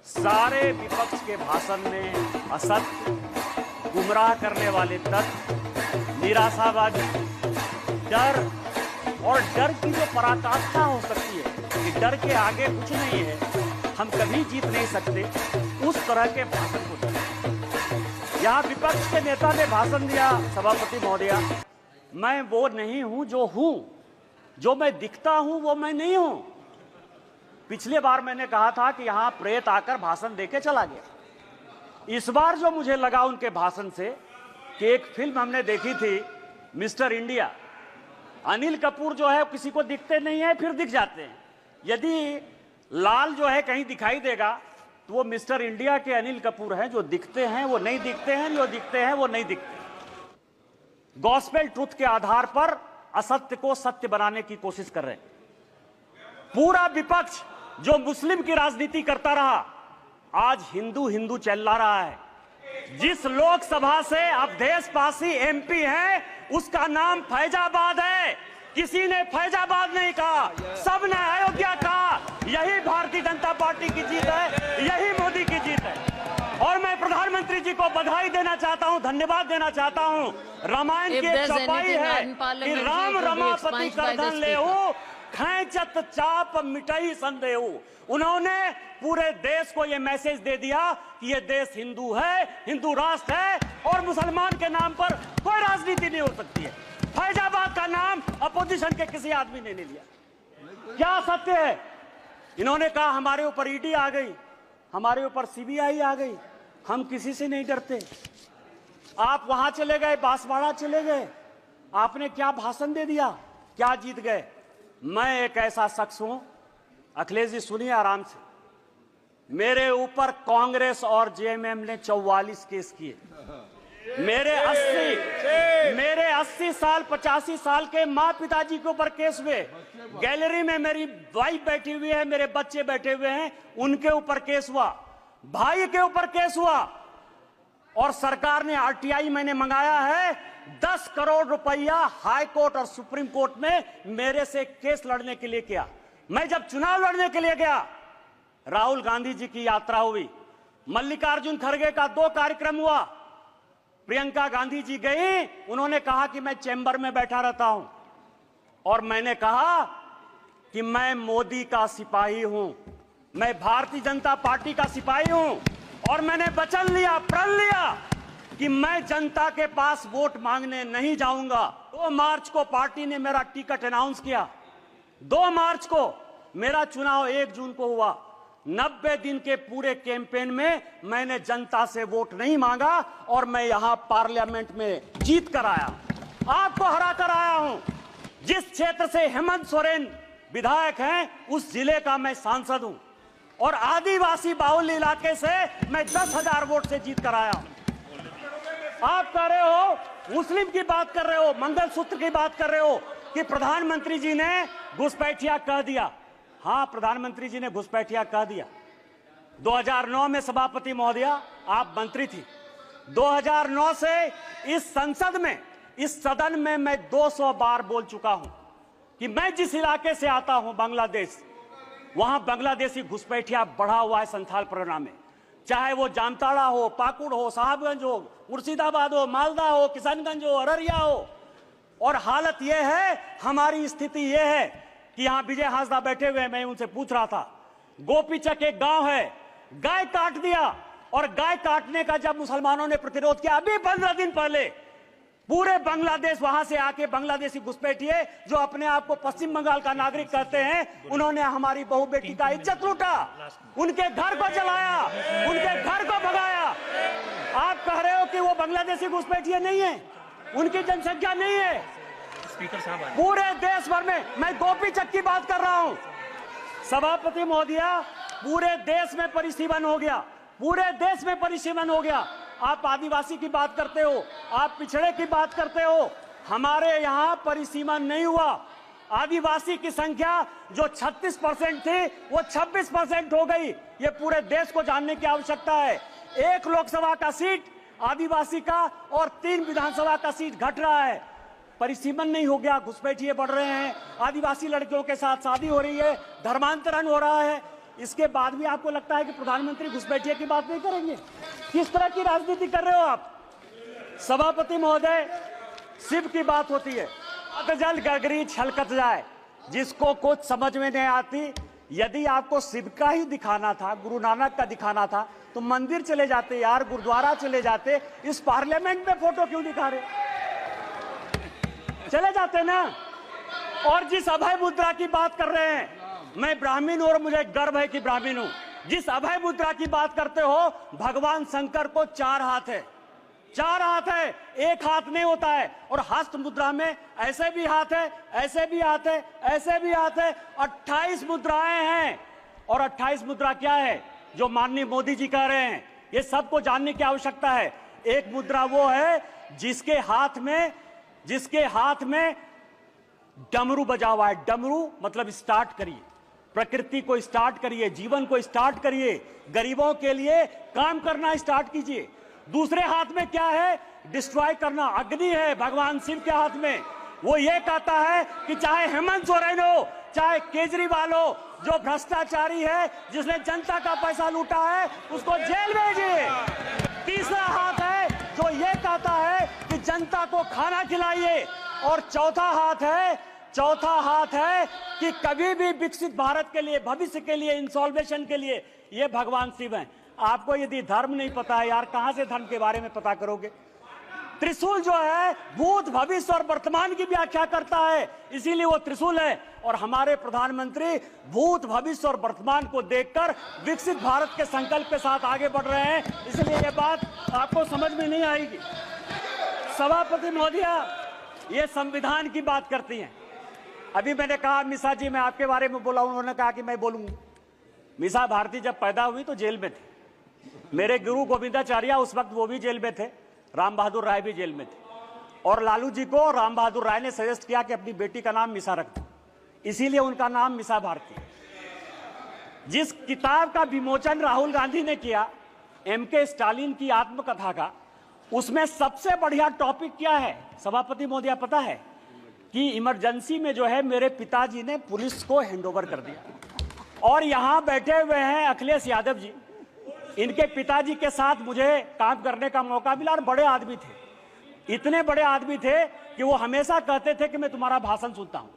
सारे विपक्ष के भाषण में असत्य, गुमराह करने वाले तत्व, निराशावादी, डर और डर की जो पराकाष्ठा हो सकती है कि डर के आगे कुछ नहीं है, हम कभी जीत नहीं सकते, उस तरह के भाषण को यहाँ विपक्ष के नेता ने भाषण दिया। सभापति महोदया, मैं वो नहीं हूं जो हूं, जो मैं दिखता हूं वो मैं नहीं हूं। पिछले बार मैंने कहा था कि यहां प्रेत आकर भाषण देके चला गया। इस बार जो मुझे लगा उनके भाषण से कि एक फिल्म हमने देखी थी मिस्टर इंडिया, अनिल कपूर जो है किसी को दिखते नहीं है, फिर दिख जाते हैं। यदि लाल जो है कहीं दिखाई देगा तो वो मिस्टर इंडिया के अनिल कपूर हैं, जो दिखते हैं वो नहीं दिखते हैं, जो दिखते हैं वो नहीं दिखते। गॉस्पेल ट्रुथ के आधार पर असत्य को सत्य बनाने की कोशिश कर रहे हैं। पूरा विपक्ष जो मुस्लिम की राजनीति करता रहा, आज हिंदू हिंदू चिल्ला रहा है। जिस लोकसभा से अवधेश एमपी है उसका नाम फैजाबाद है। किसी ने फैजाबाद नहीं कहा, सबने अयोध्या कहा। यही भारतीय जनता पार्टी की जीत है, यही मोदी की जीत है। और मैं प्रधानमंत्री जी को बधाई देना चाहता हूं, धन्यवाद देना चाहता हूं। रामायण की एक चौपाई है कि राम रमापति करधन लेहु, खैंचत चाप मिटई संदेहु। उन्होंने पूरे देश को यह मैसेज दे दिया कि यह देश हिंदू है, हिंदू राष्ट्र है और मुसलमान के नाम पर कोई राजनीति नहीं हो सकती है। फैजाबाद का नाम अपोजिशन के किसी आदमी ने नहीं लिया। क्या सत्य है? इन्होंने कहा हमारे ऊपर ईडी आ गई, हमारे ऊपर सीबीआई आ गई, हम किसी से नहीं डरते। आप वहां चले गए, बांसवाड़ा चले गए, आपने क्या भाषण दे दिया, क्या जीत गए? मैं एक ऐसा शख्स हूं, अखिलेश जी सुनिए आराम से, मेरे ऊपर कांग्रेस और जेएमएम ने 44 केस किए। मेरे 80 साल 85 साल के माँ पिताजी के ऊपर केस हुए। गैलरी में मेरी वाइफ बैठी हुई है, मेरे बच्चे बैठे हुए हैं, उनके ऊपर केस हुआ, भाई के ऊपर केस हुआ। और सरकार ने आरटीआई मैंने मंगाया है, 10 करोड़ रुपया हाई कोर्ट और सुप्रीम कोर्ट में मेरे से केस लड़ने के लिए किया। मैं जब चुनाव लड़ने के लिए गया, राहुल गांधी जी की यात्रा हुई, मल्लिकार्जुन खड़गे का 2 कार्यक्रम हुआ, प्रियंका गांधी जी गई, उन्होंने कहा कि मैं चैम्बर में बैठा रहता हूं और मैंने कहा कि मैं मोदी का सिपाही हूं, मैं भारतीय जनता पार्टी का सिपाही हूं और मैंने वचन लिया, प्रण लिया कि मैं जनता के पास वोट मांगने नहीं जाऊंगा। 2 मार्च को पार्टी ने मेरा टिकट अनाउंस किया, 2 मार्च को मेरा चुनाव 1 जून को हुआ। 90 दिन के पूरे कैंपेन में मैंने जनता से वोट नहीं मांगा और मैं यहां पार्लियामेंट में जीत कर आया, आपको हरा कर आया हूं। जिस क्षेत्र से हेमंत सोरेन विधायक हैं उस जिले का मैं सांसद हूं और आदिवासी बाहुल्य इलाके से मैं 10,000 वोट से जीत कर आया हूं। आप कह रहे हो, मुस्लिम की बात कर रहे हो, मंगलसूत्र की बात कर रहे हो कि प्रधानमंत्री जी ने घुसपैठिया कह दिया। हाँ, प्रधानमंत्री जी ने घुसपैठिया कह दिया। 2009 में सभापति महोदया आप मंत्री थी, 2009 से इस संसद में, इस सदन में मैं 200 बार बोल चुका हूं कि मैं जिस इलाके से आता हूं बांग्लादेश, वहां बांग्लादेशी घुसपैठिया बढ़ा हुआ है संथाल परगना में। चाहे वो जामताड़ा हो, पाकुड़ हो, साहबगंज हो, मुर्शिदाबाद हो, मालदा हो, किशनगंज हो, अररिया हो। और हालत यह है, हमारी स्थिति यह है कि यहां विजय हांसदा बैठे हुए, मैं उनसे पूछ रहा था, गोपीचक एक गांव है, गाय काट दिया और गाय काटने का जब मुसलमानों ने प्रतिरोध किया, अभी 15 दिन पहले पूरे बांग्लादेश वहां से आके बांग्लादेशी घुसपैठिए जो अपने आप को पश्चिम बंगाल का नागरिक कहते हैं, उन्होंने हमारी बहू बेटी का इज्जत लूटा, उनके घर को जलाया, उनके घर को भगाया। आप कह रहे हो कि वो बांग्लादेशी घुसपैठिए नहीं है, उनकी जनसंख्या नहीं है। स्पीकर साहब, पूरे देश भर में, मैं गोपीचक की बात कर रहा हूं सभापति महोदया, पूरे देश में परिसीमन हो गया, पूरे देश में परिसीमन हो गया। आप आदिवासी की बात करते हो, आप पिछड़े की बात करते हो, हमारे यहां परिसीमन नहीं हुआ। आदिवासी की संख्या जो 36% थी वो 26% हो गई। ये पूरे देश को जानने की आवश्यकता है। 1 लोकसभा का सीट आदिवासी का और 3 विधानसभा का सीट घट रहा है। परिसीमन नहीं हो गया, घुसपैठिए बढ़ रहे हैं, आदिवासी लड़कियों के साथ शादी हो रही है, धर्मांतरण हो रहा है। इसके बाद भी आपको लगता है कि प्रधानमंत्री घुसपैठिया की बात नहीं करेंगे? किस तरह की राजनीति कर रहे हो आप? सभापति महोदय, शिव की बात होती है, अतजल गगरी छलकत जाए, जिसको कुछ समझ में नहीं आती। यदि आपको शिव का ही दिखाना था, गुरु नानक का दिखाना था, तो मंदिर चले जाते यार, गुरुद्वारा चले जाते। इस पार्लियामेंट में फोटो क्यों दिखा रहे? चले जाते ना। और जिस अभय मुद्रा की बात कर रहे हैं, मैं ब्राह्मण हूं और मुझे गर्व है कि ब्राह्मण हूं। जिस अभय मुद्रा की बात करते हो, भगवान शंकर को 4 हाथ है, 4 हाथ है, 1 हाथ नहीं होता है। और हस्त मुद्रा में ऐसे भी हाथ है, ऐसे भी हाथ है, ऐसे भी हाथ है, 28 मुद्राएं हैं। और 28 मुद्रा क्या है जो माननीय मोदी जी कह रहे हैं, ये सबको जानने की आवश्यकता है। एक मुद्रा वो है जिसके हाथ में डमरू बजा हुआ है। डमरू मतलब स्टार्ट करिए, प्रकृति को स्टार्ट करिए, जीवन को स्टार्ट करिए, गरीबों के लिए काम करना स्टार्ट कीजिए। दूसरे हाथ में क्या है? डिस्ट्रॉय करना, अग्नि है भगवान शिव के हाथ में। वो ये कहता है कि चाहे हेमंत सोरेन हो, चाहे केजरीवाल हो, जो भ्रष्टाचारी है, जिसने जनता का पैसा लूटा है, उसको जेल भेजिए। तीसरा हाथ है जो ये कहता है कि जनता को खाना खिलाइए। और चौथा हाथ है कि कभी भी विकसित भारत के लिए, भविष्य के लिए, इंसॉल्वेशन के लिए, ये भगवान शिव हैं। आपको यदि धर्म नहीं पता है यार, कहां से धर्म के बारे में पता करोगे? त्रिशूल जो है भूत, भविष्य और वर्तमान की व्याख्या करता है, इसीलिए वो त्रिशूल है। और हमारे प्रधानमंत्री भूत, भविष्य और वर्तमान को देखकर विकसित भारत के संकल्प के साथ आगे बढ़ रहे हैं, इसलिए ये बात आपको समझ में नहीं आएगी। सभापति महोदया, ये संविधान की बात करती हैं। अभी मैंने कहा मिसा जी, मैं आपके बारे में बोला, उन्होंने कहा कि मैं बोलूंगा। मिसा भारती जब पैदा हुई तो जेल में थे। मेरे गुरु गोविंदाचार्य उस वक्त वो भी जेल में थे, राम बहादुर राय भी जेल में थे। और लालू जी को राम बहादुर राय ने सजेस्ट किया कि अपनी बेटी का नाम मिसा रख दो, इसीलिए उनका नाम मिसा भारती। जिस किताब का विमोचन राहुल गांधी ने किया, MK स्टालिन की आत्मकथा का, उसमें सबसे बढ़िया टॉपिक क्या है सभापति महोदया पता है? कि इमरजेंसी में जो है मेरे पिताजी ने पुलिस को हैंडओवर कर दिया। और यहां बैठे हुए हैं अखिलेश यादव जी, इनके पिताजी के साथ मुझे काम करने का मौका मिला। और बड़े आदमी थे, इतने बड़े आदमी थे कि वो हमेशा कहते थे कि मैं तुम्हारा भाषण सुनता हूं।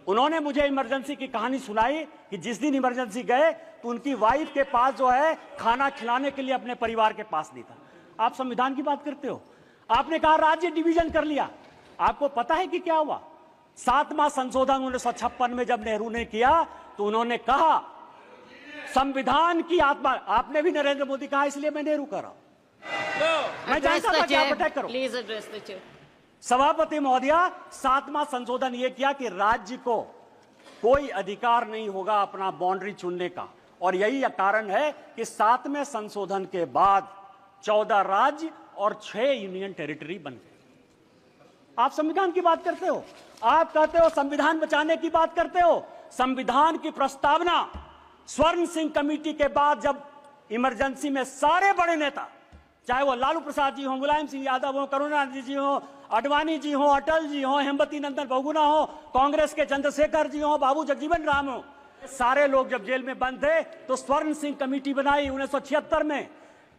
उन्होंने मुझे इमरजेंसी की कहानी सुनाई कि जिस दिन इमरजेंसी गए तो उनकी वाइफ के पास जो है खाना खिलाने के लिए अपने परिवार के पास नहीं था। आप संविधान की बात करते हो, आपने कहा राज्य डिवीजन कर लिया। आपको पता है कि क्या हुआ? 7वां संशोधन 1956 में जब नेहरू ने किया तो उन्होंने कहा संविधान की आत्मा, आपने भी नरेंद्र मोदी कहा, इसलिए मैं नेहरू कर रहा हूं। मैं जानता था कि आप अटैक करो। Please address the chair. सभापति महोदया, 7वां संशोधन यह किया कि राज्य को कोई अधिकार नहीं होगा अपना बाउंड्री चुनने का। और यही कारण है कि 7वें संशोधन के बाद 14 राज्य और 6 यूनियन टेरिटरी बन गए। आप संविधान की बात करते हो, आप कहते हो संविधान बचाने की बात करते हो। संविधान की प्रस्तावना स्वर्ण सिंह कमेटी के बाद जब इमरजेंसी में सारे बड़े नेता, चाहे वो लालू प्रसाद जी हो, मुलायम सिंह यादव हो, करुणानिधि जी हो, अडवाणी जी हो, अटल जी हो, हेमवती नंदन बहुगुणा हो, कांग्रेस के चंद्रशेखर जी हो, बाबू जगजीवन राम हो, सारे लोग जब जेल में बंद थे तो स्वर्ण सिंह कमेटी बनाई 1976 में।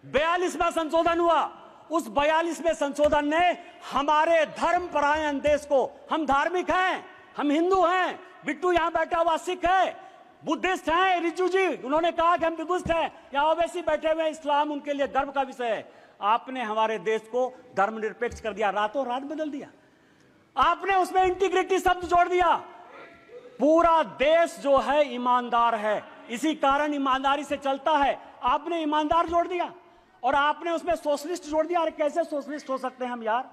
42वां संशोधन हुआ। उस 42वें संशोधन ने हमारे धर्म परायण देश को, हम धार्मिक हैं, हम हिंदू हैं, बिट्टू यहां बैठा हुआ सिख है, बुद्धिस्ट हैं, रिजू जी उन्होंने कहा कि हम बुद्धिस्ट हैं, यहाँ ओवैसी बैठे हुए, इस्लाम उनके लिए गर्व का विषय है। आपने हमारे देश को धर्मनिरपेक्ष कर दिया, रातों रात बदल दिया। आपने उसमें इंटीग्रिटी शब्द जोड़ दिया। पूरा देश जो है ईमानदार है, इसी कारण ईमानदारी से चलता है। आपने ईमानदार जोड़ दिया और आपने उसमें सोशलिस्ट जोड़ दिया। अरे कैसे सोशलिस्ट हो सकते हैं हम यार?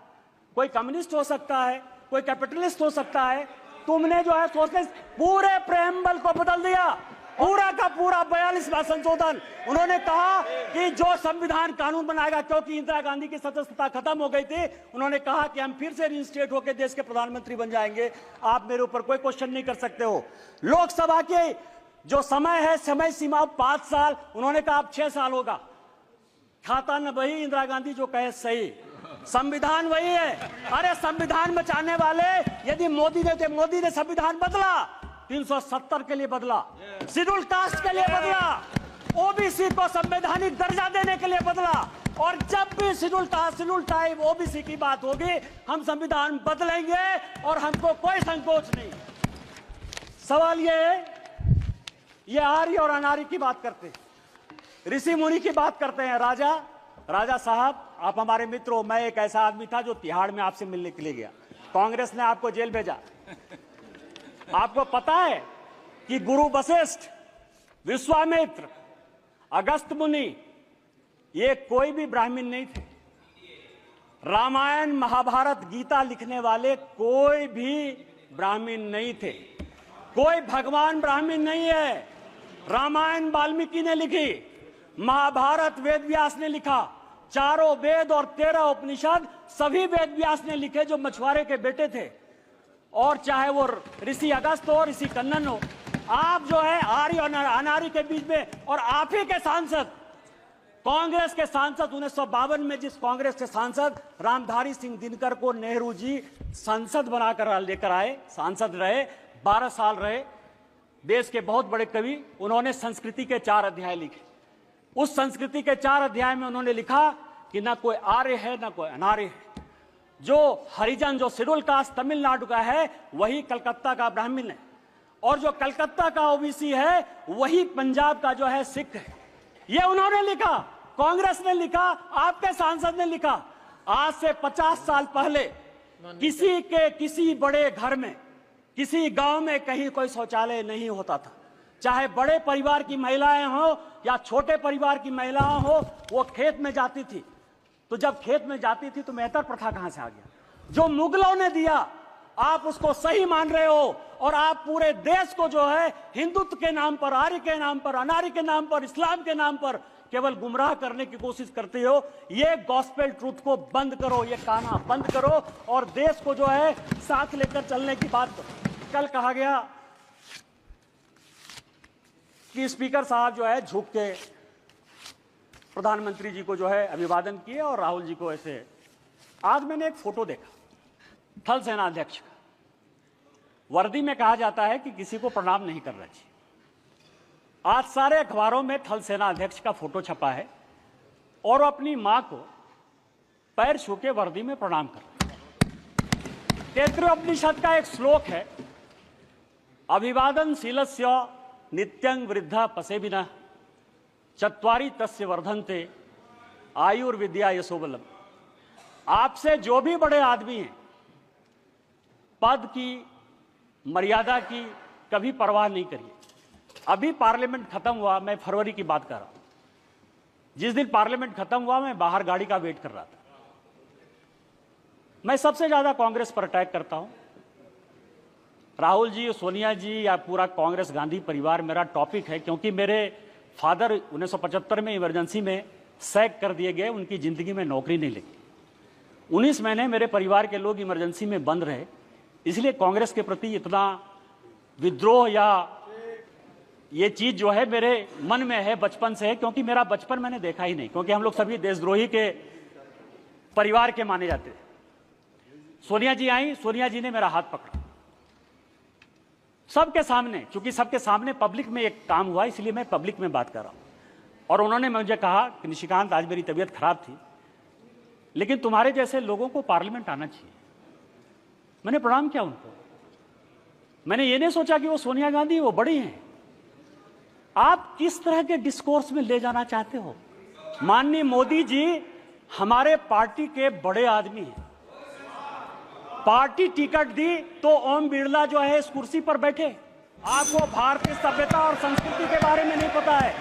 कोई कम्युनिस्ट हो सकता है, कोई कैपिटलिस्ट हो सकता है, तुमने जो है सोशलिस्ट पूरे प्रेम्बल को बदल दिया, पूरा का पूरा 42वां संशोधन। उन्होंने कहा कि जो संविधान कानून बनाएगा, क्योंकि इंदिरा गांधी की सदस्यता खत्म हो गई थी, उन्होंने कहा कि हम फिर से रिइंस्टेट होकर देश के प्रधानमंत्री बन जाएंगे। आप मेरे ऊपर कोई क्वेश्चन नहीं कर सकते हो। लोकसभा के जो समय है, समय सीमा 5 साल, उन्होंने कहा अब 6 साल होगा। खाता न वही, इंदिरा गांधी जो कहे सही, संविधान वही है। अरे संविधान बचाने वाले यदि मोदी ने संविधान बदला, 370 के लिए बदला, शेड्यूल कास्ट के लिए बदला, ओबीसी को संवैधानिक दर्जा देने के लिए बदला। और जब भी शेड्यूल टाइप ओबीसी की बात होगी, हम संविधान बदलेंगे और हमको कोई संकोच नहीं। सवाल ये है, ये आर्य और अनार्य की बात करते हैं, ऋषि मुनि की बात करते हैं। राजा साहब, आप हमारे मित्र हो। मैं एक ऐसा आदमी था जो तिहाड़ में आपसे मिलने के लिए गया, कांग्रेस ने आपको जेल भेजा। आपको पता है कि गुरु वशिष्ठ, विश्वामित्र, अगस्त मुनि, ये कोई भी ब्राह्मण नहीं थे। रामायण, महाभारत, गीता लिखने वाले कोई भी ब्राह्मण नहीं थे। कोई भगवान ब्राह्मण नहीं है। रामायण वाल्मीकि ने लिखी, महाभारत वेद व्यास ने लिखा, चारों वेद और 13 उपनिषद सभी वेद व्यास ने लिखे, जो मछुआरे के बेटे थे। और चाहे वो ऋषि अगस्त हो, ऋषि कन्नन हो, आप जो है आर्य और अनार्य के बीच में। और आप ही के सांसद, कांग्रेस के सांसद, 1952 में जिस कांग्रेस के सांसद रामधारी सिंह दिनकर को नेहरू जी सांसद बनाकर लेकर आए, सांसद रहे, 12 साल रहे, देश के बहुत बड़े कवि, उन्होंने संस्कृति के 4 अध्याय लिखे। उस संस्कृति के 4 अध्याय में उन्होंने लिखा कि ना कोई आर्य है ना कोई अनार्य है। जो हरिजन, जो शेड्यूल कास्ट तमिलनाडु का है, वही कलकत्ता का ब्राह्मण है, और जो कलकत्ता का ओबीसी है वही पंजाब का जो है सिख है। ये उन्होंने लिखा, कांग्रेस ने लिखा, आपके सांसद ने लिखा। आज से 50 साल पहले किसी बड़े घर में, किसी गांव में कहीं कोई शौचालय नहीं होता था। चाहे बड़े परिवार की महिलाएं हो या छोटे परिवार की महिलाएं हो, वो खेत में जाती थी। तो जब खेत में जाती थी तो मेहतर प्रथा कहां से आ गया? जो मुगलों ने दिया, आप उसको सही मान रहे हो, और आप पूरे देश को जो है हिंदुत्व के नाम पर, आर्य के नाम पर, अनार्य के नाम पर, इस्लाम के नाम पर केवल गुमराह करने की कोशिश करते हो। ये गॉस्पेल ट्रूथ को बंद करो, ये काना बंद करो, और देश को जो है साथ लेकर चलने की बात करो। कल कहा गया कि स्पीकर साहब जो है झुक के प्रधानमंत्री जी को जो है अभिवादन किए और राहुल जी को ऐसे। आज मैंने एक फोटो देखा थल सेना अध्यक्ष का। वर्दी में कहा जाता है कि किसी को प्रणाम नहीं करना चाहिए। आज सारे अखबारों में थल सेना अध्यक्ष का फोटो छपा है और अपनी मां को पैर छू के वर्दी में प्रणाम कर। तैत्तिरीयोपनिषद का एक श्लोक है, अभिवादनशीलस्य नित्यं वृद्धा पसेबिनः चत्वारि तस्य वर्धन्ते आयुर्विद्या यशोबलम। आपसे जो भी बड़े आदमी हैं, पद की, मर्यादा की कभी परवाह नहीं करिए। अभी पार्लियामेंट खत्म हुआ, मैं फरवरी की बात कर रहा हूं। जिस दिन पार्लियामेंट खत्म हुआ, मैं बाहर गाड़ी का वेट कर रहा था। मैं सबसे ज्यादा कांग्रेस पर अटैक करता हूं। राहुल जी, सोनिया जी या पूरा कांग्रेस गांधी परिवार मेरा टॉपिक है, क्योंकि मेरे फादर 1975 में इमरजेंसी में सैक कर दिए गए, उनकी जिंदगी में नौकरी नहीं लगी। 19 महीने मेरे परिवार के लोग इमरजेंसी में बंद रहे, इसलिए कांग्रेस के प्रति इतना विद्रोह या ये चीज जो है मेरे मन में है, बचपन से है। क्योंकि मेरा बचपन मैंने देखा ही नहीं, क्योंकि हम लोग सभी देशद्रोही के परिवार के माने जाते थे। सोनिया जी आई, सोनिया जी ने मेरा हाथ पकड़ा सबके सामने, क्योंकि सबके सामने पब्लिक में एक काम हुआ, इसलिए मैं पब्लिक में बात कर रहा हूं। और उन्होंने मुझे कहा कि निशिकांत, आज मेरी तबीयत खराब थी, लेकिन तुम्हारे जैसे लोगों को पार्लियामेंट आना चाहिए। मैंने प्रणाम किया उनको। मैंने ये नहीं सोचा कि वो सोनिया गांधी, वो बड़ी हैं। आप किस तरह के डिस्कोर्स में ले जाना चाहते हो? माननीय मोदी जी हमारे पार्टी के बड़े आदमी हैं। पार्टी टिकट दी तो ओम बिरला जो है इस कुर्सी पर बैठे। आपको भारतीय सभ्यता और संस्कृति के बारे में नहीं पता है,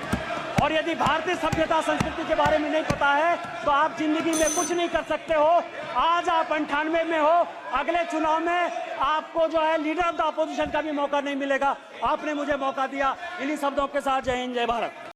और यदि भारतीय सभ्यता संस्कृति के बारे में नहीं पता है तो आप जिंदगी में कुछ नहीं कर सकते हो। आज आप 98 में हो, अगले चुनाव में आपको जो है लीडर ऑफ द अपोजिशन का भी मौका नहीं मिलेगा। आपने मुझे मौका दिया। इन्हीं शब्दों के साथ जय हिंद, जय भारत।